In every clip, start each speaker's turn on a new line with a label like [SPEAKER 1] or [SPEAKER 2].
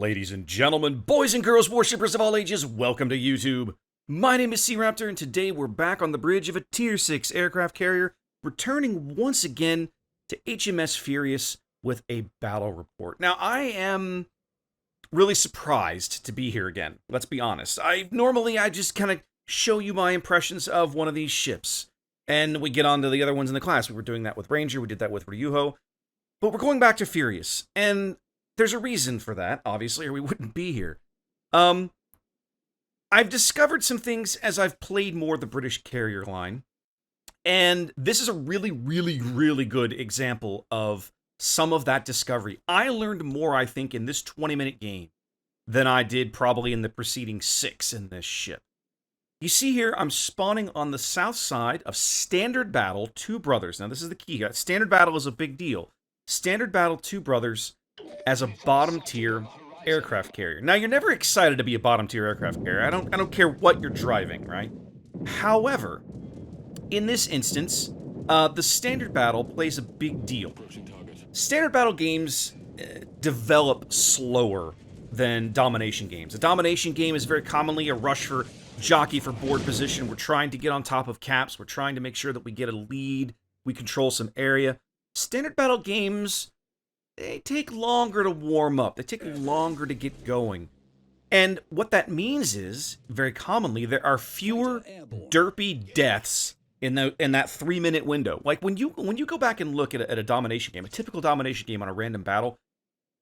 [SPEAKER 1] Ladies and gentlemen, boys and girls, worshippers of all ages, welcome to YouTube. My name is SeaRaptor, and today we're back on the bridge of a Tier 6 aircraft carrier, returning once again to HMS Furious with a battle report. Now, I am really surprised to be here again, let's be honest. Normally I just kind of show you my impressions of one of these ships, and we get on to the other ones in the class. We were doing that with Ranger, we did that with Ryuho, but we're going back to Furious, and there's a reason for that, obviously, or we wouldn't be here. I've discovered some things as I've played more the British carrier line, and this is a really good example of some of that discovery. I learned more, I think, in this 20-minute game than I did probably in the preceding 6 in this ship. You see here, I'm spawning on the south side of Standard Battle Two Brothers. Now, this is the key here. Standard Battle is a big deal. Standard Battle Two Brothers as a bottom-tier aircraft carrier. Now, you're never excited to be a bottom-tier aircraft carrier. I don't care what you're driving, right? However, in this instance, the Standard Battle plays a big deal. Standard Battle games develop slower than domination games. A domination game is very commonly a rush for jockey for board position. We're trying to get on top of caps. We're trying to make sure that we get a lead. We control some area. Standard Battle games, they take longer to warm up. They take longer to get going. And what that means is, very commonly, there are fewer derpy deaths in that 3-minute window. Like, when you go back and look at a domination game, a typical domination game on a random battle,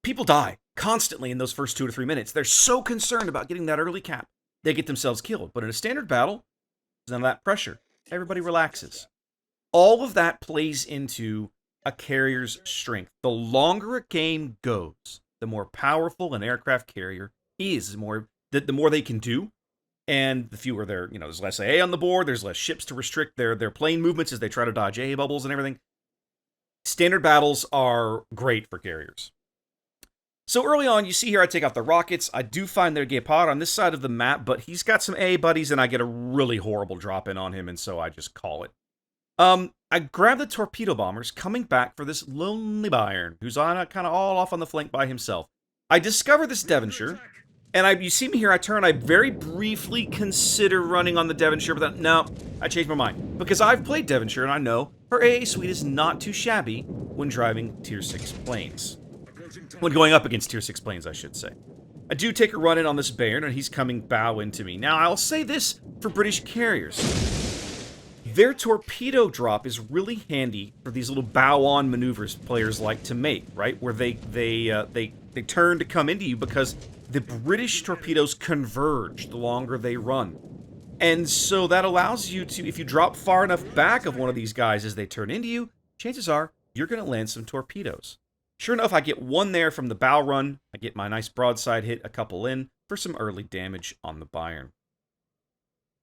[SPEAKER 1] people die constantly in those first 2 to 3 minutes. They're so concerned about getting that early cap, they get themselves killed. But in a standard battle, there's none of that pressure. Everybody relaxes. All of that plays into a carrier's strength. The longer a game goes, the more powerful an aircraft carrier is, the more they can do, and the fewer there's less AA on the board, there's less ships to restrict their plane movements as they try to dodge AA bubbles and everything. Standard battles are great for carriers. So early on, you see here I take out the rockets. I do find their Gepard on this side of the map, but he's got some AA buddies, and I get a really horrible drop-in on him, and so I just call it. I grab the torpedo bombers coming back for this lonely Bayern, who's on kind of all off on the flank by himself. I discover this Devonshire, and you see me here, I turn, I very briefly consider running on the Devonshire, but then, no, I changed my mind. Because I've played Devonshire, and I know her AA suite is not too shabby when driving Tier 6 planes. When going up against Tier 6 planes, I should say. I do take a run in on this Bayern, and he's coming bow into me. Now, I'll say this for British carriers. Their torpedo drop is really handy for these little bow-on maneuvers players like to make, right? Where they turn to come into you because the British torpedoes converge the longer they run. And so that allows you to, if you drop far enough back of one of these guys as they turn into you, chances are you're going to land some torpedoes. Sure enough, I get one there from the bow run. I get my nice broadside hit, a couple in, for some early damage on the Bayern.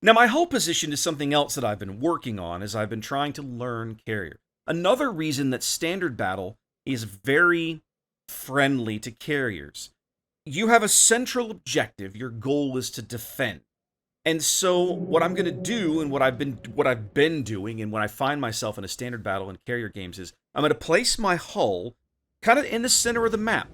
[SPEAKER 1] Now, my hull position is something else that I've been working on as I've been trying to learn carrier. Another reason that Standard Battle is very friendly to carriers. You have a central objective. Your goal is to defend. And so what I'm going to do, and what I've been doing, and when I find myself in a Standard Battle in carrier games, is I'm going to place my hull kind of in the center of the map,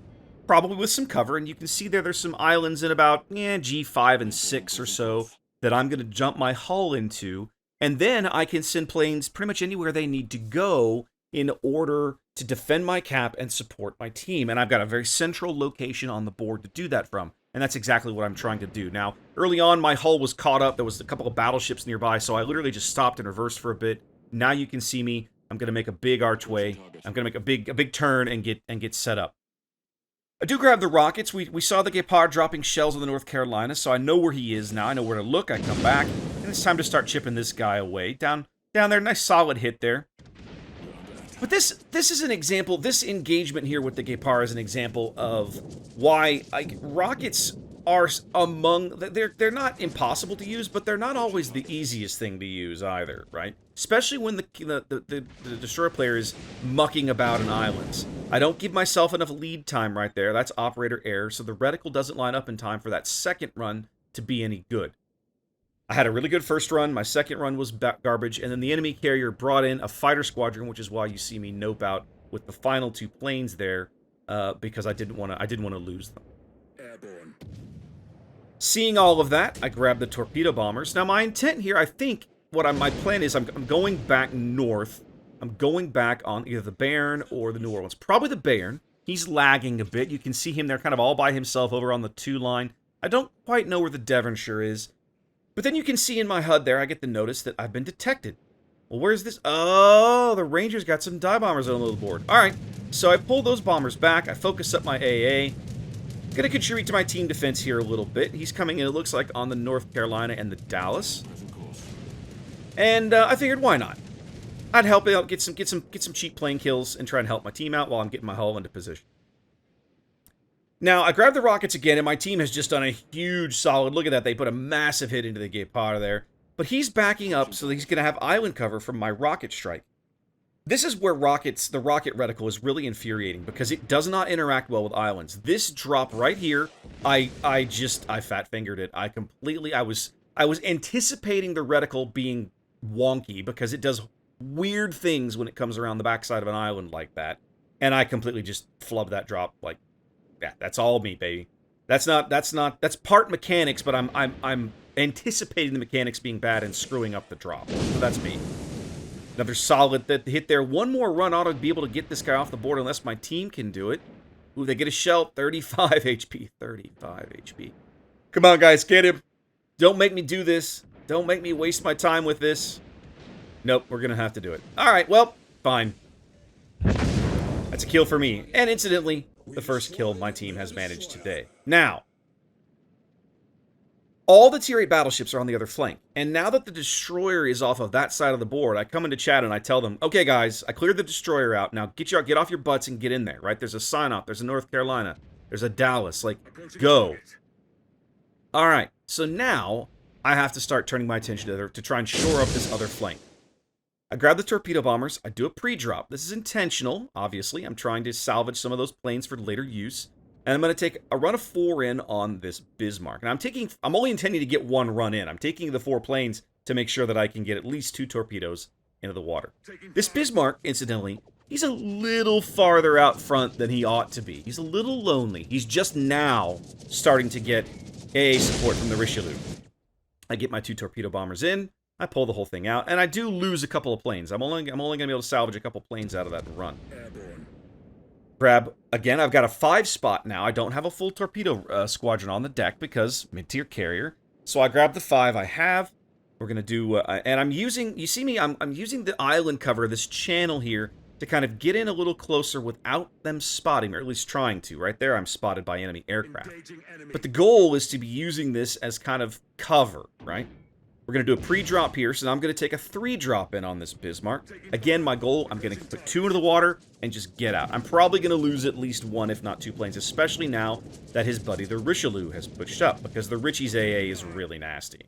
[SPEAKER 1] probably with some cover, and you can see there's some islands in about G5 and 6 or so that I'm going to jump my hull into, and then I can send planes pretty much anywhere they need to go in order to defend my cap and support my team. And I've got a very central location on the board to do that from, and that's exactly what I'm trying to do. Now, early on, my hull was caught up. There was a couple of battleships nearby, so I literally just stopped and reversed for a bit. Now you can see me. I'm going to make a big archway. I'm going to make a big turn and get set up. I do grab the rockets. We saw the Gepard dropping shells on the North Carolina, so I know where he is now. I know where to look. I come back, and it's time to start chipping this guy away. Down there, nice solid hit there. But this is an example, this engagement here with the Gepard is an example of why rockets are they're not impossible to use, but they're not always the easiest thing to use either, right? Especially when the destroyer player is mucking about in islands. I don't give myself enough lead time right there. That's operator error, so the reticle doesn't line up in time for that second run to be any good. I had a really good first run. My second run was garbage, and then the enemy carrier brought in a fighter squadron, which is why you see me nope out with the final 2 planes there, because I didn't want to lose them. Seeing all of that, I grab the torpedo bombers. Now, my intent here, I think, my plan is I'm going back north. I'm going back on either the Bayern or the New Orleans. Probably the Bayern. He's lagging a bit. You can see him there kind of all by himself over on the 2 line. I don't quite know where the Devonshire is. But then you can see in my HUD there, I get the notice that I've been detected. Well, where's this? Oh, the Rangers got some dive bombers on the board. All right, so I pull those bombers back. I focus up my AA. Going to contribute to my team defense here a little bit. He's coming in, it looks like, on the North Carolina and the Dallas. And I figured, why not? I'd help out, get some cheap plane kills, and try and help my team out while I'm getting my hull into position. Now, I grabbed the rockets again, and my team has just done a huge solid. Look at that. They put a massive hit into the Gepard there. But he's backing up, so he's going to have island cover from my rocket strike. This is where the rocket reticle is really infuriating, because it does not interact well with islands. This drop right here, I fat-fingered it. I was anticipating the reticle being wonky, because it does weird things when it comes around the backside of an island like that. And I completely just flubbed that drop like, yeah, that's all me, baby. That's part mechanics, but I'm anticipating the mechanics being bad and screwing up the drop. So that's me. Another solid hit there. One more run ought to be able to get this guy off the board unless my team can do it. Ooh, they get a shell. 35 HP. 35 HP. Come on, guys. Get him. Don't make me do this. Don't make me waste my time with this. Nope, we're going to have to do it. All right, well, fine. That's a kill for me. And incidentally, the first kill my team has managed today. Now, all the Tier 8 battleships are on the other flank. And now that the destroyer is off of that side of the board, I come into chat and I tell them, okay, guys, I cleared the destroyer out. Now get off your butts and get in there, right? There's a sign-off. There's a North Carolina. There's a Dallas. Like, go. All right. So now I have to start turning my attention to try and shore up this other flank. I grab the torpedo bombers. I do a pre-drop. This is intentional, obviously. I'm trying to salvage some of those planes for later use. And I'm going to take a run of 4 in on this Bismarck. And I'm only intending to get 1 run in. I'm taking the 4 planes to make sure that I can get at least 2 torpedoes into the water. This Bismarck, incidentally, he's a little farther out front than he ought to be. He's a little lonely. He's just now starting to get AA support from the Richelieu. I get my 2 torpedo bombers in. I pull the whole thing out, and I do lose a couple of planes. I'm only going to be able to salvage a couple planes out of that run. Grab, again, I've got a 5 spot now. I don't have a full torpedo squadron on the deck because mid-tier carrier. So I grab the 5 I have. We're going to do, and I'm using, you see me, I'm using the island cover, this channel here, to kind of get in a little closer without them spotting me, or at least trying to. Right there, I'm spotted by enemy aircraft. But the goal is to be using this as kind of cover, right? We're going to do a pre-drop here, so now I'm going to take a 3-drop in on this Bismarck. Again, my goal, I'm going to put 2 into the water and just get out. I'm probably going to lose at least 1, if not 2 planes, especially now that his buddy, the Richelieu, has pushed up, because the Richie's AA is really nasty.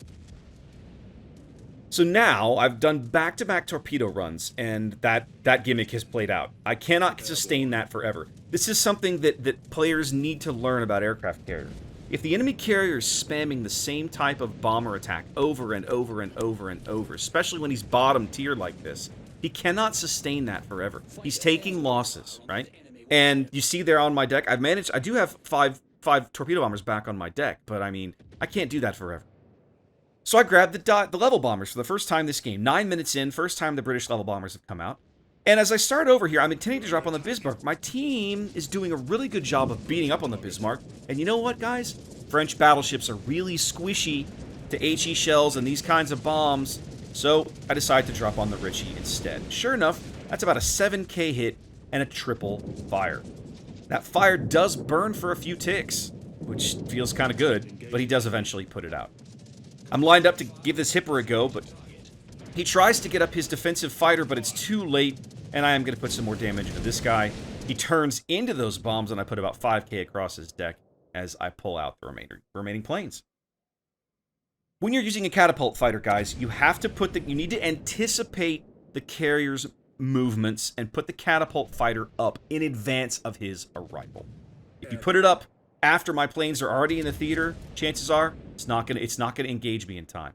[SPEAKER 1] So now, I've done back-to-back torpedo runs, and that gimmick has played out. I cannot sustain that forever. This is something that players need to learn about aircraft carriers. If the enemy carrier is spamming the same type of bomber attack over and over and over and over, especially when he's bottom tier like this, he cannot sustain that forever. He's taking losses, right? And you see there on my deck, I do have five torpedo bombers back on my deck, but I mean, I can't do that forever. So I grabbed the level bombers for the first time this game. 9 minutes in, first time the British level bombers have come out. And as I start over here, I'm intending to drop on the Bismarck. My team is doing a really good job of beating up on the Bismarck. And you know what, guys? French battleships are really squishy to HE shells and these kinds of bombs. So I decide to drop on the Richie instead. Sure enough, that's about a 7K hit and a triple fire. That fire does burn for a few ticks, which feels kind of good, but he does eventually put it out. I'm lined up to give this Hipper a go, but he tries to get up his defensive fighter, but it's too late, and I am going to put some more damage into this guy. He turns into those bombs, and I put about 5K across his deck as I pull out the remaining planes. When you're using a catapult fighter, guys, you have to you need to anticipate the carrier's movements and put the catapult fighter up in advance of his arrival. If you put it up after my planes are already in the theater, chances are it's not going to engage me in time.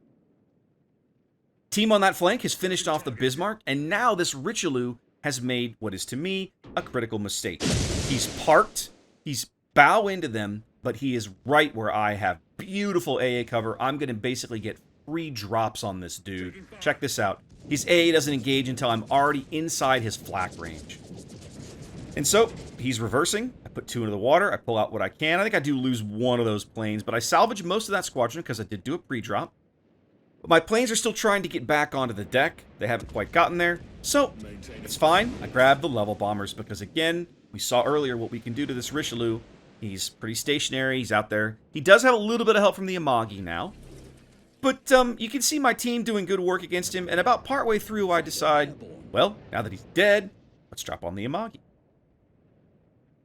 [SPEAKER 1] Team on that flank has finished off the Bismarck, and now this Richelieu has made what is to me a critical mistake. He's parked, he's bow into them, but he is right where I have beautiful AA cover. I'm going to basically get free drops on this dude. Check this out. His AA doesn't engage until I'm already inside his flak range. And so, he's reversing. I put 2 into the water. I pull out what I can. I think I do lose one of those planes, but I salvage most of that squadron because I did do a pre-drop. But my planes are still trying to get back onto the deck. They haven't quite gotten there. So, it's fine. I grabbed the level bombers because, again, we saw earlier what we can do to this Richelieu. He's pretty stationary. He's out there. He does have a little bit of help from the Amagi now. But you can see my team doing good work against him. And about partway through, I decide, well, now that he's dead, let's drop on the Amagi.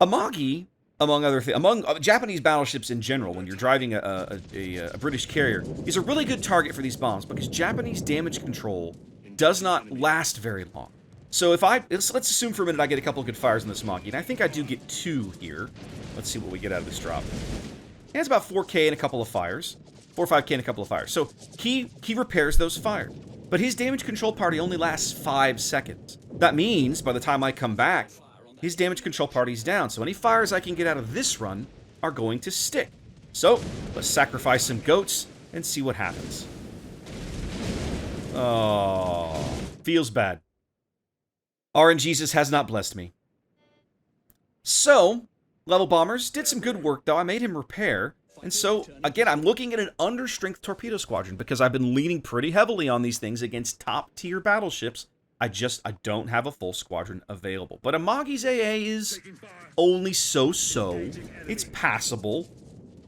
[SPEAKER 1] Amagi, among other things, among Japanese battleships in general, when you're driving a British carrier, is a really good target for these bombs because Japanese damage control does not last very long. So if let's assume for a minute I get a couple of good fires on this Amagi, and I think I do get 2 here. Let's see what we get out of this drop. And it's about 4K and a couple of fires. 4 or 5K and a couple of fires. So he repairs those fires. But his damage control party only lasts 5 seconds. That means by the time I come back, his damage control party's down. So any fires I can get out of this run are going to stick. So let's sacrifice some goats and see what happens. Oh, feels bad. RNGesus has not blessed me. So, level bombers did some good work though. I made him repair. And so, again, I'm looking at an understrength torpedo squadron because I've been leaning pretty heavily on these things against top-tier battleships. I don't have a full squadron available. But Amagi's AA is only so-so. It's passable.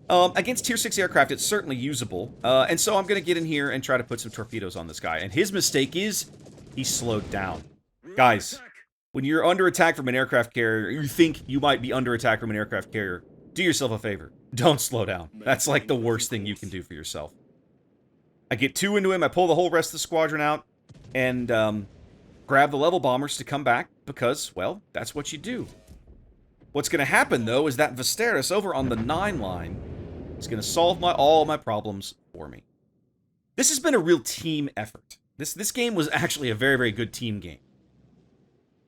[SPEAKER 1] Against tier 6 aircraft, it's certainly usable. And so I'm going to get in here and try to put some torpedoes on this guy. And his mistake is he slowed down. Guys, when you're under attack from an aircraft carrier, you think you might be under attack from an aircraft carrier, do yourself a favor. Don't slow down. That's like the worst thing you can do for yourself. I get 2 into him, I pull the whole rest of the squadron out, and grab the level bombers to come back, because, well, that's what you do. What's going to happen, though, is that Visteris over on the 9 line is going to solve all my problems for me. This has been a real team effort. This game was actually a very, very good team game.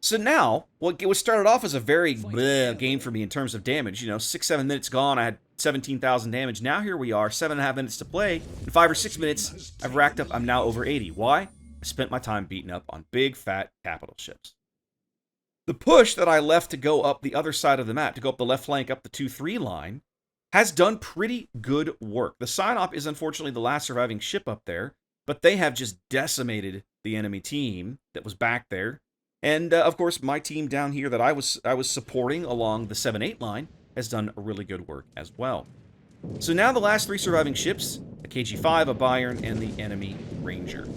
[SPEAKER 1] So now, what started off as a very bleh game for me in terms of damage, 6-7 minutes gone, I had 17,000 damage. Now here we are, 7.5 minutes to play. In 5 or 6 minutes, I've racked up, I'm now over 80. Why? I spent my time beating up on big, fat capital ships. The push that I left to go up the other side of the map, to go up the left flank, up the 2-3 line, has done pretty good work. The Synop is unfortunately the last surviving ship up there, but they have just decimated the enemy team that was back there. And, of course, my team down here that I was supporting along the 7-8 line has done a really good work as well. So now the last 3 surviving ships, a KG-5, a Bayern, and the enemy Ranger.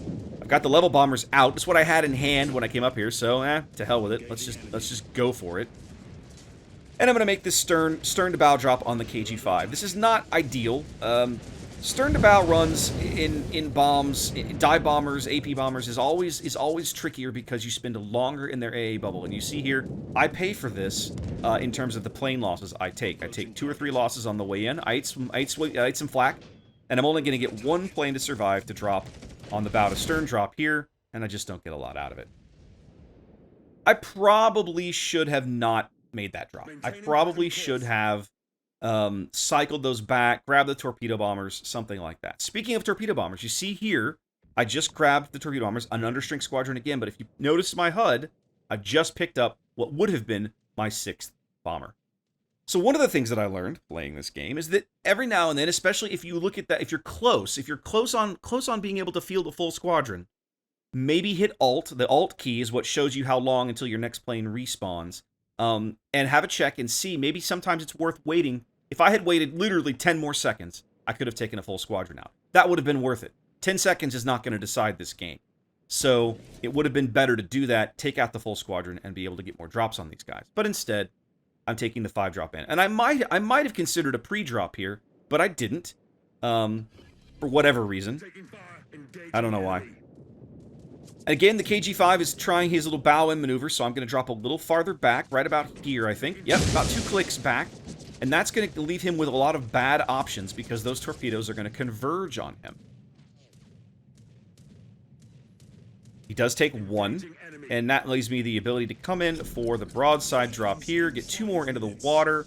[SPEAKER 1] I've got the level bombers out. It's what I had in hand when I came up here, so, to hell with it. Let's just go for it. And I'm going to make this stern-to-bow drop on the KG-5. This is not ideal. Stern-to-bow runs in bombs, dive bombers, AP bombers is always trickier because you spend longer in their AA bubble. And you see here, I pay for this in terms of the plane losses I take. I take 2 or 3 losses on the way in. I ate some flak, and I'm only going to get 1 plane to survive to drop on the bow to stern drop here, and I just don't get a lot out of it. I probably should have not made that drop. I probably should have cycled those back, grabbed the torpedo bombers, something like that. Speaking of torpedo bombers, you see here, I just grabbed the torpedo bombers, an understrength squadron again, but if you notice my HUD, I just picked up what would have been my 6th bomber. So one of the things that I learned playing this game is that every now and then, especially if you look at that, if you're close on being able to field a full squadron, maybe hit Alt. The Alt key is what shows you how long until your next plane respawns. And have a check and see, maybe sometimes it's worth waiting. If I had waited literally 10 more seconds, I could have taken a full squadron out. That would have been worth it. 10 seconds is not going to decide this game. So it would have been better to do that, take out the full squadron, and be able to get more drops on these guys. But instead, I'm taking the 5-drop in. And I might have considered a pre-drop here, but I didn't. For whatever reason. I don't know why. Again, the KG-5 is trying his little bow-in maneuver, so I'm going to drop a little farther back, right about here, I think. Yep, about 2 clicks back. And that's going to leave him with a lot of bad options, because those torpedoes are going to converge on him. He does take 1, and that leaves me the ability to come in for the broadside drop here, get 2 more into the water.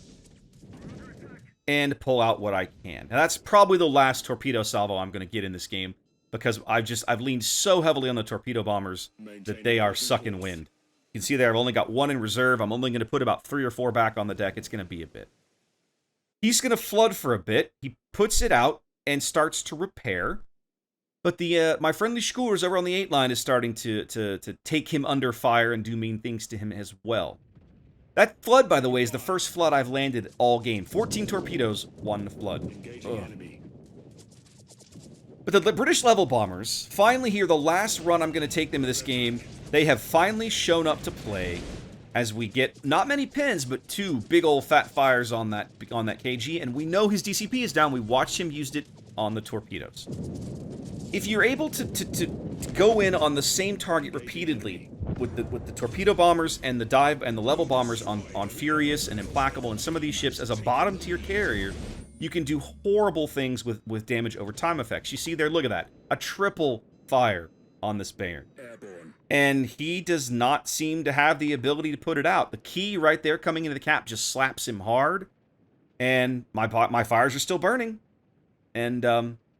[SPEAKER 1] and pull out what I can. And that's probably the last torpedo salvo I'm going to get in this game, because I've leaned so heavily on the torpedo bombers that they are sucking wind. You can see there I've only got 1 in reserve. I'm only going to put about 3 or 4 back on the deck. It's going to be a bit. He's going to flood for a bit. He puts it out and starts to repair. But my friendly schoolers over on the 8 line is starting to take him under fire and do mean things to him as well. That flood, by the way, is the first flood I've landed all game. 14 torpedoes, 1 flood. But the British level bombers, finally here, the last run I'm going to take them to this game, they have finally shown up to play as we get not many pins, but 2 big old fat fires on that KG, and we know his DCP is down. We watched him use it on the torpedoes. If you're able to go in on the same target repeatedly with the torpedo bombers and the dive and the level bombers on Furious and Implacable and some of these ships as a bottom tier carrier, you can do horrible things with damage over time effects. You see there, look at that, a triple fire on this Bayern, and he does not seem to have the ability to put it out. The key right there coming into the cap just slaps him hard, and my fires are still burning, and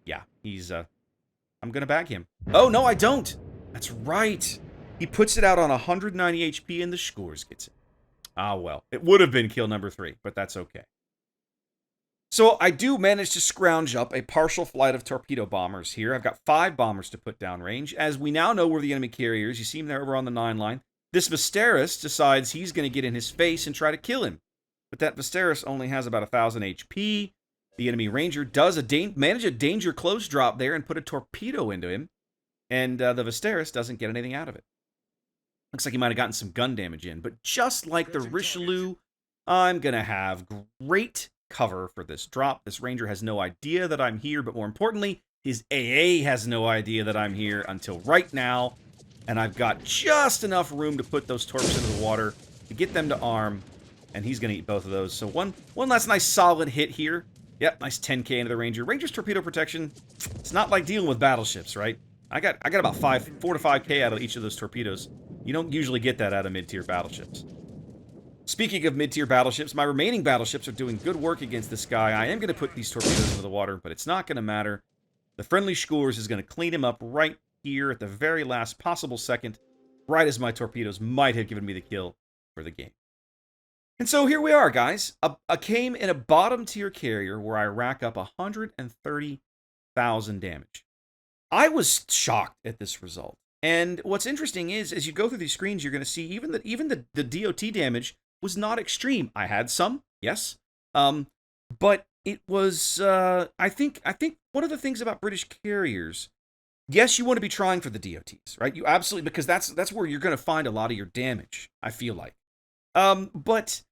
[SPEAKER 1] yeah, he's I'm gonna bag him. Oh, no, I don't. That's right. He puts it out on 190 HP and the Scores gets it. Ah, well. It would have been kill number 3, but that's okay. So I do manage to scrounge up a partial flight of torpedo bombers here. I've got 5 bombers to put down range. As we now know where the enemy carrier is, you see him there over on the 9 line. This Viserys decides he's going to get in his face and try to kill him. But that Viserys only has about 1,000 HP. The enemy ranger does manage a danger close drop there and put a torpedo into him. And the Viserys doesn't get anything out of it. Looks like he might have gotten some gun damage in. But just like the Richelieu, I'm going to have great cover for this drop. This ranger has no idea that I'm here, but more importantly, his AA has no idea that I'm here until right now. And I've got just enough room to put those torps into the water to get them to arm. And he's going to eat both of those. So one last nice solid hit here. Yep, nice 10k into the Ranger. Ranger's torpedo protection, it's not like dealing with battleships, right? I got about 4 to 5k out of each of those torpedoes. You don't usually get that out of mid-tier battleships. Speaking of mid-tier battleships, my remaining battleships are doing good work against this guy. I am going to put these torpedoes into the water, but it's not going to matter. The friendly Schoolers is going to clean him up right here at the very last possible second, right as my torpedoes might have given me the kill for the game. And so here we are, guys. I came in a bottom-tier carrier where I rack up 130,000 damage. I was shocked at this result. And what's interesting is, as you go through these screens, you're going to see even the DOT damage was not extreme. I had some, yes. But it was, I think one of the things about British carriers, yes, you want to be trying for the DOTs, right? You absolutely, because that's where you're going to find a lot of your damage, I feel like. But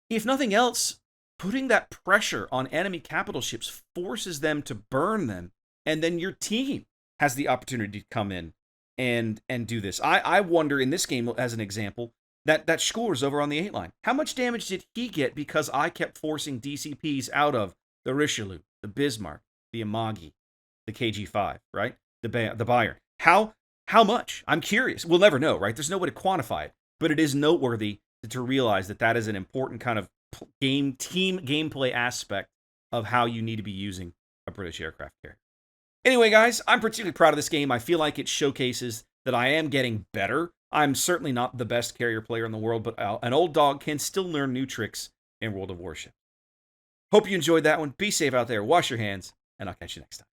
[SPEAKER 1] if nothing else, putting that pressure on enemy capital ships forces them to burn them, and then your team has the opportunity to come in and do this. I wonder in this game, as an example, that Scores over on the 8 line, how much damage did he get because I kept forcing DCPs out of the Richelieu, the Bismarck, the Amagi, the KG5, right? The Bayern. How much? I'm curious. We'll never know, right? There's no way to quantify it, but it is noteworthy to realize that is an important kind of team gameplay aspect of how you need to be using a British aircraft carrier. Anyway, guys, I'm particularly proud of this game. I feel like it showcases that I am getting better. I'm certainly not the best carrier player in the world, but an old dog can still learn new tricks in World of Warships. Hope you enjoyed that one. Be safe out there. Wash your hands, and I'll catch you next time.